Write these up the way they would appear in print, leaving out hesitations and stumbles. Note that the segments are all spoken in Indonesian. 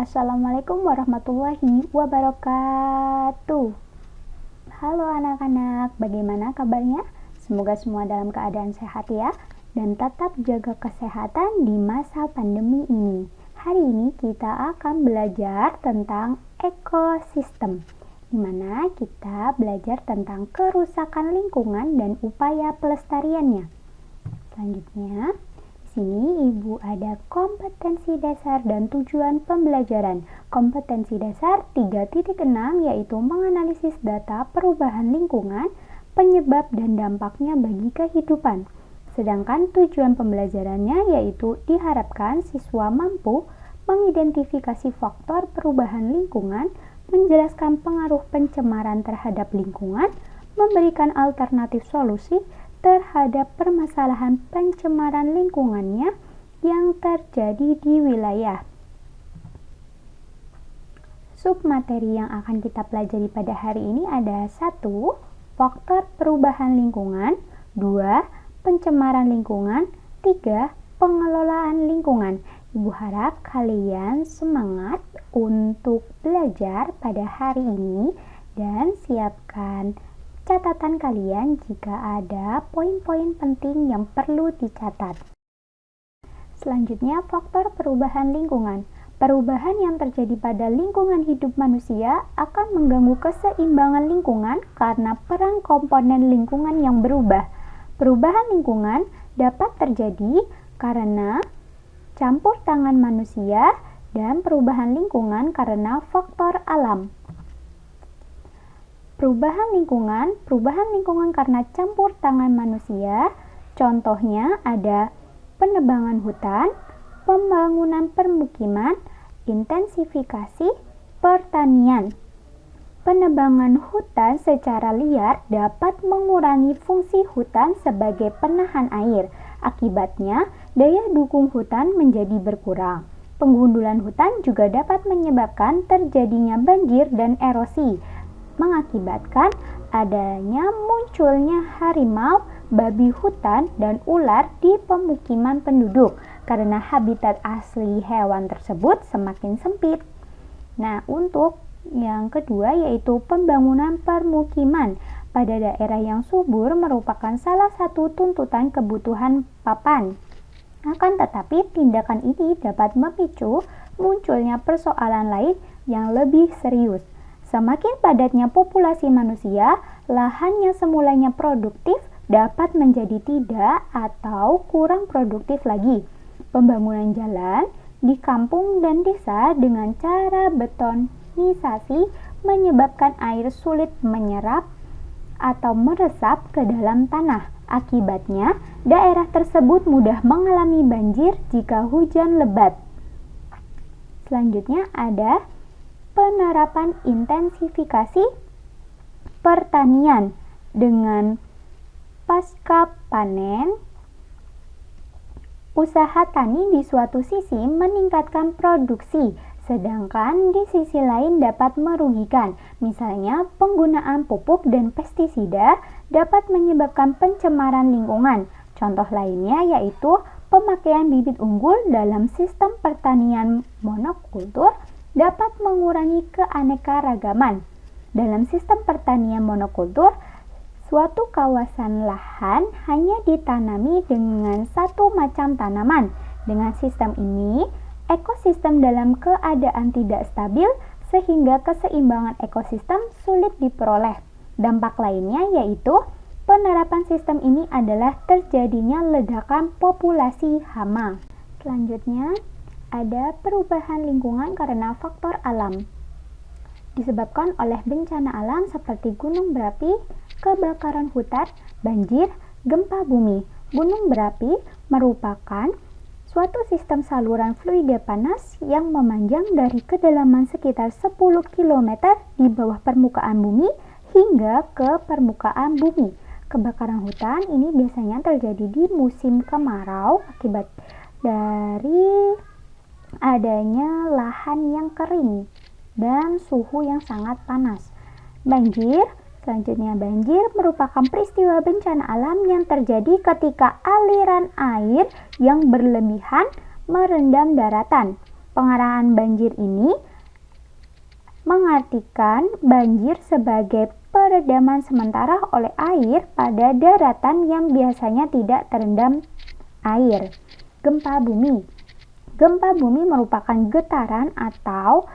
Assalamualaikum warahmatullahi wabarakatuh. Halo anak-anak, bagaimana kabarnya? Semoga semua dalam keadaan sehat ya, dan tetap jaga kesehatan di masa pandemi ini. Hari ini kita akan belajar tentang ekosistem, di mana kita belajar tentang kerusakan lingkungan dan upaya pelestariannya. Selanjutnya, di sini Ibu ada kompetensi dasar dan tujuan pembelajaran. Kompetensi dasar 3.6 yaitu menganalisis data perubahan lingkungan, penyebab dan dampaknya bagi kehidupan. Sedangkan tujuan pembelajarannya yaitu diharapkan siswa mampu mengidentifikasi faktor perubahan lingkungan, menjelaskan pengaruh pencemaran terhadap lingkungan, memberikan alternatif solusi terhadap permasalahan pencemaran lingkungannya yang terjadi di wilayah. Submateri yang akan kita pelajari pada hari ini ada 1. Faktor perubahan lingkungan, 2. Pencemaran lingkungan, 3. Pengelolaan lingkungan. Ibu harap kalian semangat untuk belajar pada hari ini dan siapkan catatan kalian jika ada poin-poin penting yang perlu dicatat. Selanjutnya, faktor perubahan lingkungan. Perubahan yang terjadi pada lingkungan hidup manusia akan mengganggu keseimbangan lingkungan karena peran komponen lingkungan yang berubah. Perubahan lingkungan dapat terjadi karena campur tangan manusia dan perubahan lingkungan karena faktor alam. Perubahan lingkungan karena campur tangan manusia, contohnya ada penebangan hutan, pembangunan permukiman, intensifikasi pertanian. Penebangan hutan secara liar dapat mengurangi fungsi hutan sebagai penahan air. Akibatnya, daya dukung hutan menjadi berkurang. Penggundulan hutan juga dapat menyebabkan terjadinya banjir dan erosi, mengakibatkan adanya munculnya harimau, babi hutan, dan ular di pemukiman penduduk karena habitat asli hewan tersebut semakin sempit. Nah, untuk yang kedua yaitu pembangunan permukiman pada daerah yang subur merupakan salah satu tuntutan kebutuhan papan. Akan tetapi, tindakan ini dapat memicu munculnya persoalan lain yang lebih serius. Semakin padatnya populasi manusia, lahan yang semulanya produktif dapat menjadi tidak atau kurang produktif lagi. Pembangunan jalan di kampung dan desa dengan cara betonisasi menyebabkan air sulit menyerap atau meresap ke dalam tanah. Akibatnya, daerah tersebut mudah mengalami banjir jika hujan lebat. Selanjutnya ada penerapan intensifikasi pertanian dengan pasca panen. Usaha tani di suatu sisi meningkatkan produksi, sedangkan di sisi lain dapat merugikan. Misalnya, penggunaan pupuk dan pestisida dapat menyebabkan pencemaran lingkungan. Contoh lainnya yaitu pemakaian bibit unggul dalam sistem pertanian monokultur dapat mengurangi keanekaragaman. Dalam sistem pertanian monokultur, suatu kawasan lahan hanya ditanami dengan satu macam tanaman. Dengan sistem ini, ekosistem dalam keadaan tidak stabil sehingga keseimbangan ekosistem sulit diperoleh. Dampak lainnya yaitu penerapan sistem ini adalah terjadinya ledakan populasi hama. Selanjutnya, ada perubahan lingkungan karena faktor alam. Disebabkan oleh bencana alam seperti gunung berapi, kebakaran hutan, banjir, gempa bumi. Gunung berapi merupakan suatu sistem saluran fluida panas yang memanjang dari kedalaman sekitar 10 km di bawah permukaan bumi hingga ke permukaan bumi. Kebakaran hutan ini biasanya terjadi di musim kemarau akibat dari adanya lahan yang kering dan suhu yang sangat panas. Selanjutnya banjir merupakan peristiwa bencana alam yang terjadi ketika aliran air yang berlebihan merendam daratan. Pengarahan banjir ini mengartikan banjir sebagai peredaman sementara oleh air pada daratan yang biasanya tidak terendam air. Gempa bumi. Gempa bumi merupakan getaran atau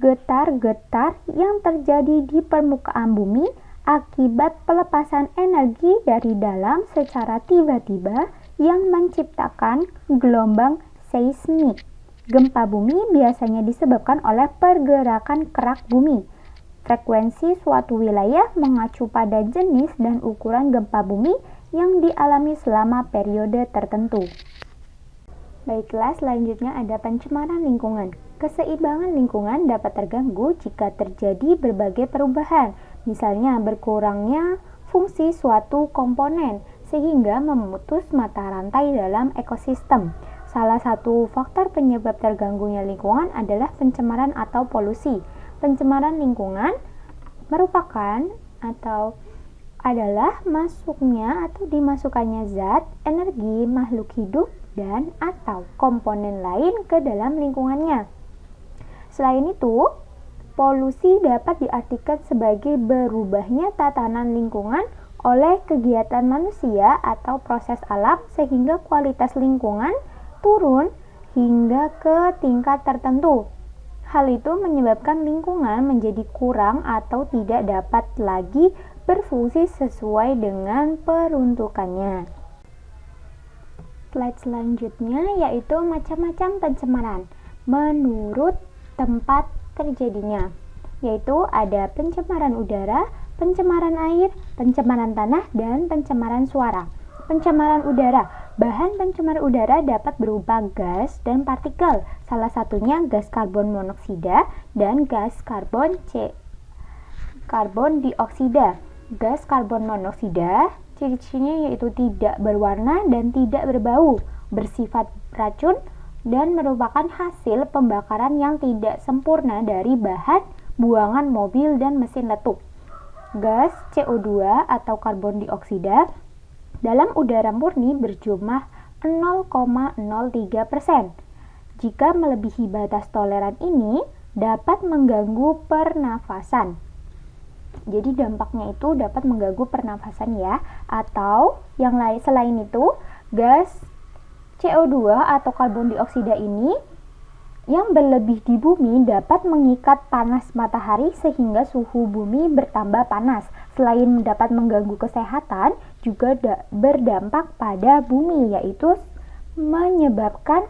getar-getar yang terjadi di permukaan bumi akibat pelepasan energi dari dalam secara tiba-tiba yang menciptakan gelombang seismik. Gempa bumi biasanya disebabkan oleh pergerakan kerak bumi. Frekuensi suatu wilayah mengacu pada jenis dan ukuran gempa bumi yang dialami selama periode tertentu. Baiklah, selanjutnya ada pencemaran lingkungan. Keseimbangan lingkungan dapat terganggu jika terjadi berbagai perubahan, misalnya berkurangnya fungsi suatu komponen sehingga memutus mata rantai dalam ekosistem. Salah satu faktor penyebab terganggunya lingkungan adalah pencemaran atau polusi. Pencemaran lingkungan merupakan atau adalah masuknya atau dimasukkannya zat, energi, makhluk hidup, dan atau komponen lain ke dalam lingkungannya. Selain itu, polusi dapat diartikan sebagai berubahnya tatanan lingkungan oleh kegiatan manusia atau proses alam sehingga kualitas lingkungan turun hingga ke tingkat tertentu. Hal itu menyebabkan lingkungan menjadi kurang atau tidak dapat lagi berfungsi sesuai dengan peruntukannya. Slide selanjutnya yaitu macam-macam pencemaran menurut tempat terjadinya, yaitu ada pencemaran udara, pencemaran air, pencemaran tanah, dan pencemaran suara. Pencemaran udara. Bahan pencemar udara dapat berupa gas dan partikel, salah satunya gas karbon monoksida dan gas karbon dioksida. Gas karbon monoksida ciri-cirinya yaitu tidak berwarna dan tidak berbau, bersifat racun, dan merupakan hasil pembakaran yang tidak sempurna dari bahan buangan mobil dan mesin letup. Gas CO2 atau karbon dioksida dalam udara murni berjumlah 0,03%. Jika melebihi batas toleran ini, dapat mengganggu pernafasan. Jadi dampaknya itu dapat mengganggu pernafasan ya. Atau yang lain selain itu, gas CO2 atau karbon dioksida ini yang berlebih di bumi dapat mengikat panas matahari sehingga suhu bumi bertambah panas. Selain dapat mengganggu kesehatan, juga berdampak pada bumi, yaitu menyebabkan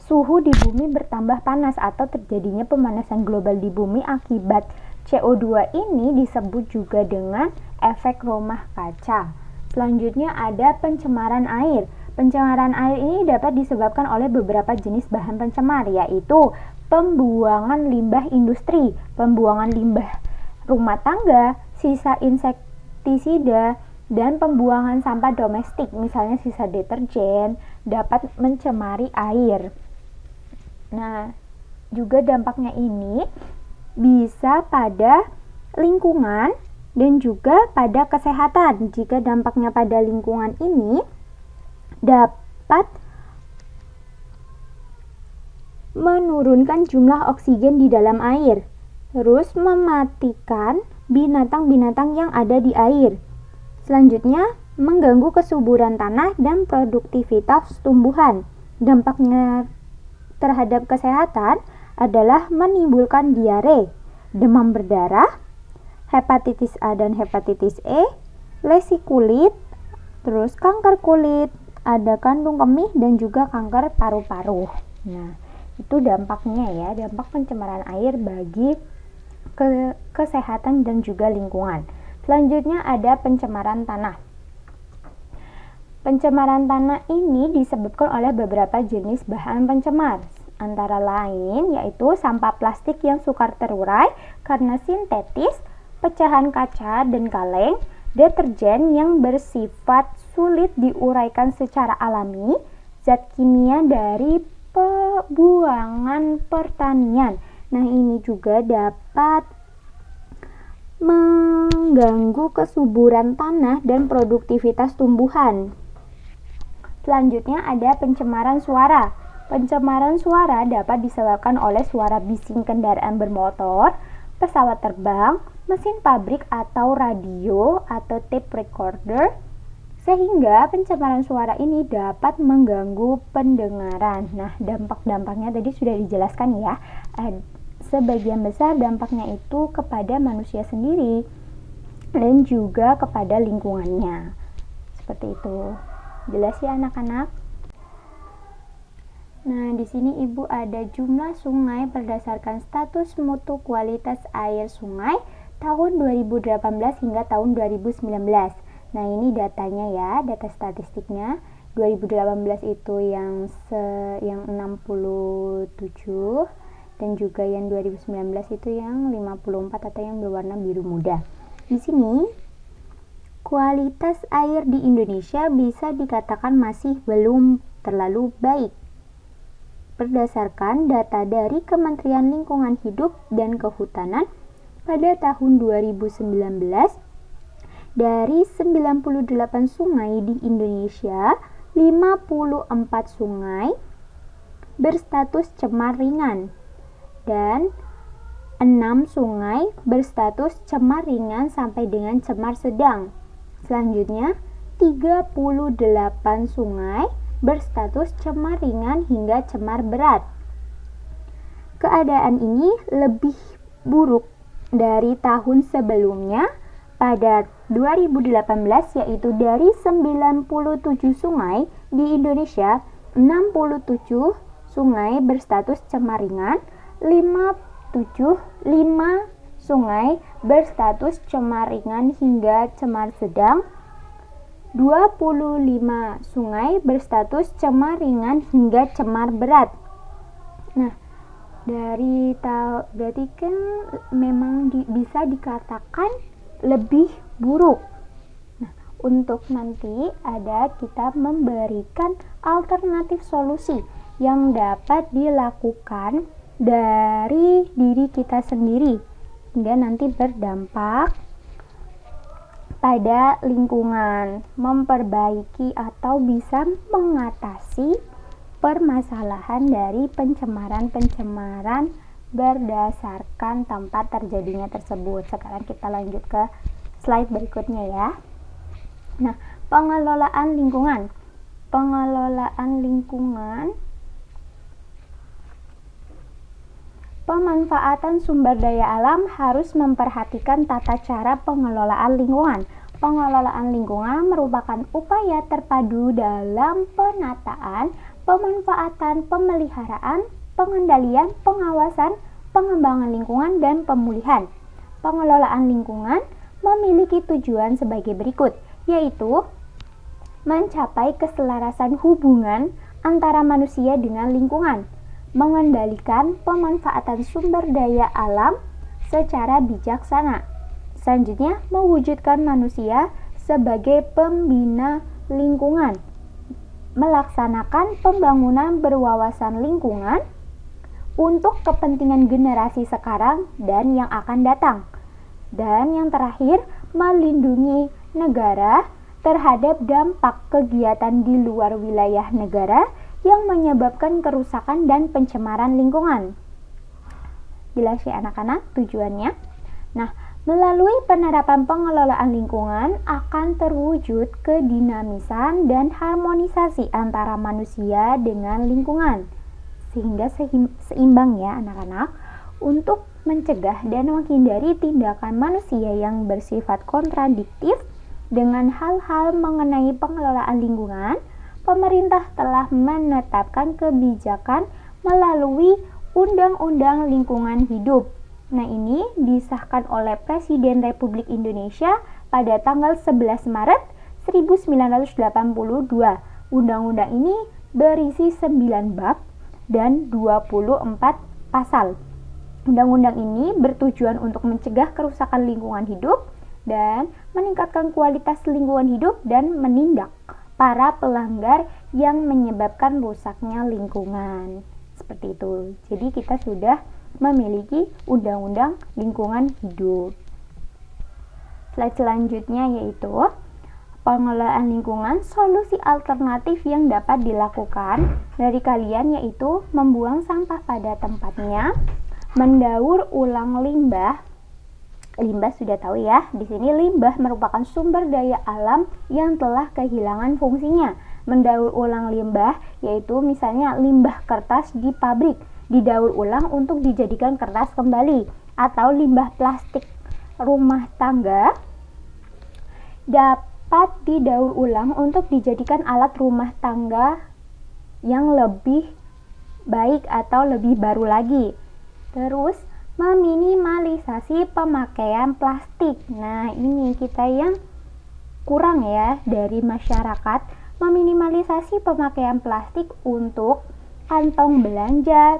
suhu di bumi bertambah panas atau terjadinya pemanasan global di bumi akibat CO2 ini disebut juga dengan efek rumah kaca. Selanjutnya ada pencemaran air. Pencemaran air ini dapat disebabkan oleh beberapa jenis bahan pencemar, yaitu pembuangan limbah industri, pembuangan limbah rumah tangga, sisa insektisida, dan pembuangan sampah domestik, misalnya sisa deterjen, dapat mencemari air. Nah, juga dampaknya ini bisa pada lingkungan dan juga pada kesehatan. Jika dampaknya pada lingkungan ini dapat menurunkan jumlah oksigen di dalam air, terus mematikan binatang-binatang yang ada di air. Selanjutnya, mengganggu kesuburan tanah dan produktivitas tumbuhan. Dampaknya terhadap kesehatan adalah menimbulkan diare, demam berdarah, hepatitis A dan hepatitis E, lesi kulit, terus kanker kulit, ada kandung kemih dan juga kanker paru-paru. Nah, itu dampaknya ya, dampak pencemaran air bagi kesehatan dan juga lingkungan. Selanjutnya ada pencemaran tanah. Pencemaran tanah ini disebabkan oleh beberapa jenis bahan pencemar, antara lain yaitu sampah plastik yang sukar terurai karena sintetis, pecahan kaca dan kaleng, deterjen yang bersifat sulit diuraikan secara alami, zat kimia dari pembuangan pertanian. Nah, ini juga dapat mengganggu kesuburan tanah dan produktivitas tumbuhan. Selanjutnya ada pencemaran suara. Pencemaran suara dapat disebabkan oleh suara bising kendaraan bermotor, pesawat terbang, mesin pabrik atau radio atau tape recorder, sehingga pencemaran suara ini dapat mengganggu pendengaran. Nah, dampak-dampaknya tadi sudah dijelaskan ya. Sebagian besar dampaknya itu kepada manusia sendiri dan juga kepada lingkungannya. Seperti itu. Jelas ya anak-anak? Nah, di sini Ibu ada jumlah sungai berdasarkan status mutu kualitas air sungai tahun 2018 hingga tahun 2019. Nah, ini datanya ya, data statistiknya. 2018 itu yang 67 dan juga yang 2019 itu yang 54 atau yang berwarna biru muda. Di sini kualitas air di Indonesia bisa dikatakan masih belum terlalu baik. Berdasarkan data dari Kementerian Lingkungan Hidup dan Kehutanan pada tahun 2019, dari 98 sungai di Indonesia, 54 sungai berstatus cemar ringan dan 6 sungai berstatus cemar ringan sampai dengan cemar sedang. Selanjutnya, 38 sungai berstatus cemar ringan hingga cemar berat. Keadaan ini lebih buruk dari tahun sebelumnya pada 2018, yaitu dari 97 sungai di Indonesia, 67 sungai berstatus cemar ringan, 5 sungai berstatus cemar ringan hingga cemar sedang, 25 sungai berstatus cemar ringan hingga cemar berat. Nah, berarti kan memang bisa dikatakan lebih buruk. Nah, untuk nanti kita memberikan alternatif solusi yang dapat dilakukan dari diri kita sendiri hingga nanti berdampak pada lingkungan, memperbaiki atau bisa mengatasi permasalahan dari pencemaran berdasarkan tempat terjadinya tersebut. Sekarang kita lanjut ke slide berikutnya ya. Nah, pengelolaan lingkungan. Pemanfaatan sumber daya alam harus memperhatikan tata cara pengelolaan lingkungan. Pengelolaan lingkungan merupakan upaya terpadu dalam penataan, pemanfaatan, pemeliharaan, pengendalian, pengawasan, pengembangan lingkungan, dan pemulihan. Pengelolaan lingkungan memiliki tujuan sebagai berikut, yaitu mencapai keselarasan hubungan antara manusia dengan lingkungan, mengendalikan pemanfaatan sumber daya alam secara bijaksana. Selanjutnya, mewujudkan manusia sebagai pembina lingkungan, melaksanakan pembangunan berwawasan lingkungan untuk kepentingan generasi sekarang dan yang akan datang. Dan yang terakhir, melindungi negara terhadap dampak kegiatan di luar wilayah negara yang menyebabkan kerusakan dan pencemaran lingkungan. Jelas ya anak-anak tujuannya? Nah, melalui penerapan pengelolaan lingkungan akan terwujud kedinamisan dan harmonisasi antara manusia dengan lingkungan, sehingga seimbang ya anak-anak. Untuk mencegah dan menghindari tindakan manusia yang bersifat kontradiktif dengan hal-hal mengenai pengelolaan lingkungan, pemerintah telah menetapkan kebijakan melalui Undang-Undang Lingkungan Hidup. Nah, ini disahkan oleh Presiden Republik Indonesia pada tanggal 11 Maret 1982. Undang-undang ini berisi 9 bab dan 24 pasal. Undang-undang ini bertujuan untuk mencegah kerusakan lingkungan hidup dan meningkatkan kualitas lingkungan hidup dan menindak para pelanggar yang menyebabkan rusaknya lingkungan. Seperti itu. Jadi kita sudah memiliki Undang-Undang Lingkungan Hidup. Slide selanjutnya yaitu pengelolaan lingkungan, solusi alternatif yang dapat dilakukan dari kalian yaitu membuang sampah pada tempatnya, mendaur ulang limbah. Limbah sudah tahu ya, di sini limbah merupakan sumber daya alam yang telah kehilangan fungsinya. Mendaur ulang limbah yaitu misalnya limbah kertas di pabrik, didaur ulang untuk dijadikan kertas kembali, atau limbah plastik rumah tangga dapat didaur ulang untuk dijadikan alat rumah tangga yang lebih baik atau lebih baru lagi. Terus meminimalisasi pemakaian plastik. Nah, ini kita yang kurang ya dari masyarakat, meminimalisasi pemakaian plastik untuk kantong belanja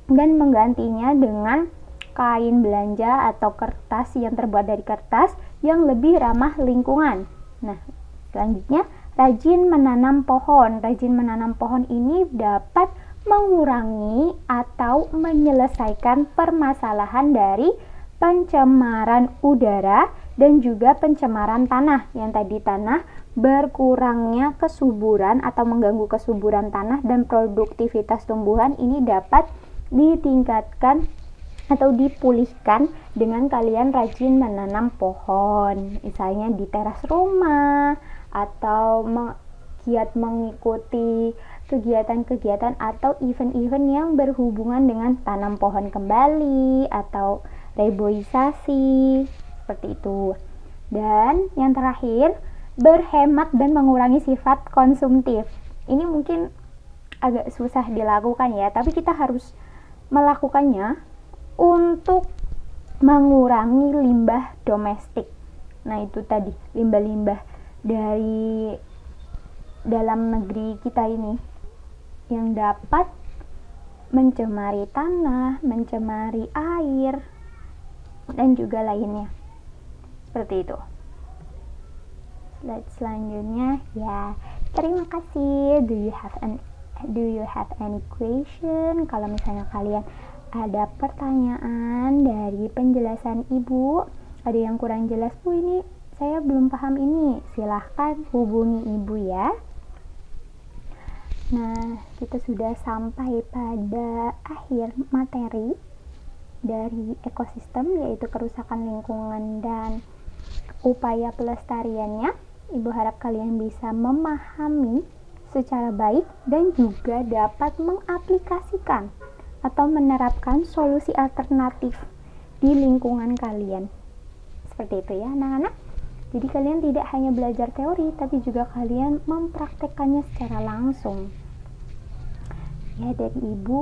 dan menggantinya dengan kain belanja atau kertas yang terbuat dari kertas yang lebih ramah lingkungan. Nah, selanjutnya rajin menanam pohon. Rajin menanam pohon ini dapat mengurangi atau menyelesaikan permasalahan dari pencemaran udara dan juga pencemaran tanah. Yang tadi tanah berkurangnya kesuburan atau mengganggu kesuburan tanah dan produktivitas tumbuhan ini dapat ditingkatkan atau dipulihkan dengan kalian rajin menanam pohon, misalnya di teras rumah atau giat mengikuti kegiatan-kegiatan atau event-event yang berhubungan dengan tanam pohon kembali atau reboisasi, seperti itu. Dan yang terakhir, berhemat dan mengurangi sifat konsumtif. Ini mungkin agak susah dilakukan ya, tapi kita harus melakukannya untuk mengurangi limbah domestik. Nah, itu tadi limbah-limbah dari dalam negeri kita ini yang dapat mencemari tanah, mencemari air, dan juga lainnya. Seperti itu. Slide selanjutnya ya. Terima kasih. Do you have any question? Kalau misalnya kalian ada pertanyaan dari penjelasan Ibu, ada yang kurang jelas, Bu, ini saya belum paham ini, silahkan hubungi Ibu ya. Nah, kita sudah sampai pada akhir materi dari ekosistem, yaitu kerusakan lingkungan dan upaya pelestariannya. Ibu harap kalian bisa memahami secara baik dan juga dapat mengaplikasikan atau menerapkan solusi alternatif di lingkungan kalian. Seperti itu ya anak-anak. Jadi kalian tidak hanya belajar teori, tapi juga kalian mempraktekkannya secara langsung. Ya, dari Ibu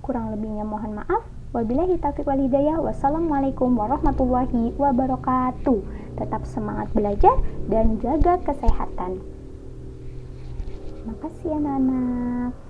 kurang lebihnya mohon maaf. Wabillahi taufiq wal hidayah. Wassalamualaikum warahmatullahi wabarakatuh. Tetap semangat belajar dan jaga kesehatan. Terima kasih anak-anak.